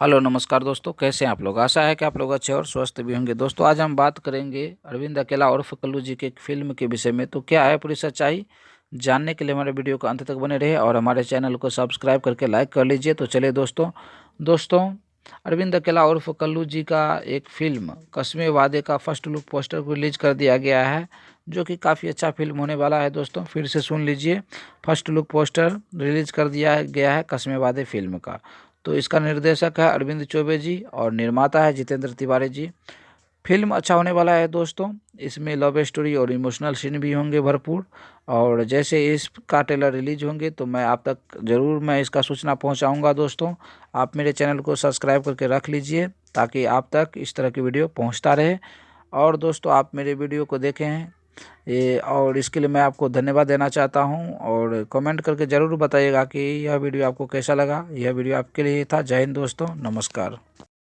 Hello नमस्कार दोस्तों, कैसे हैं आप लोग। आशा है कि आप लोग अच्छे और स्वस्थ भी होंगे। दोस्तों आज हम बात करेंगे अरविंद अकेला उर्फ कल्लू जी के एक फिल्म के विषय में। तो क्या है पूरी सच्चाई, जानने के लिए हमारे वीडियो को अंत तक बने रहे और हमारे चैनल को सब्सक्राइब करके लाइक कर लीजिए। तो चलिए दोस्तों अरविंद अकेला उर्फ कल्लू जी का एक फिल्म कस्मे वादे का फर्स्ट लुक पोस्टर को रिलीज कर दिया गया है, जो कि काफ़ी अच्छा फिल्म होने वाला है। दोस्तों फिर से सुन लीजिए, फर्स्ट लुक पोस्टर रिलीज कर दिया गया है कस्मे वादे फिल्म का। तो इसका निर्देशक है अरविंद चौबे जी और निर्माता है जितेंद्र तिवारी जी। फिल्म अच्छा होने वाला है दोस्तों। इसमें लव स्टोरी और इमोशनल सीन भी होंगे भरपूर। और जैसे इसका ट्रेलर रिलीज होंगे तो मैं आप तक ज़रूर इसका सूचना पहुंचाऊंगा। दोस्तों आप मेरे चैनल को सब्सक्राइब करके रख लीजिए ताकि आप तक इस तरह की वीडियो पहुंचता रहे। और दोस्तों आप मेरे वीडियो को देखें हैं ये, और इसके लिए मैं आपको धन्यवाद देना चाहता हूं। और कमेंट करके ज़रूर बताइएगा कि यह वीडियो आपको कैसा लगा। यह वीडियो आपके लिए था। जय हिंद दोस्तों, नमस्कार।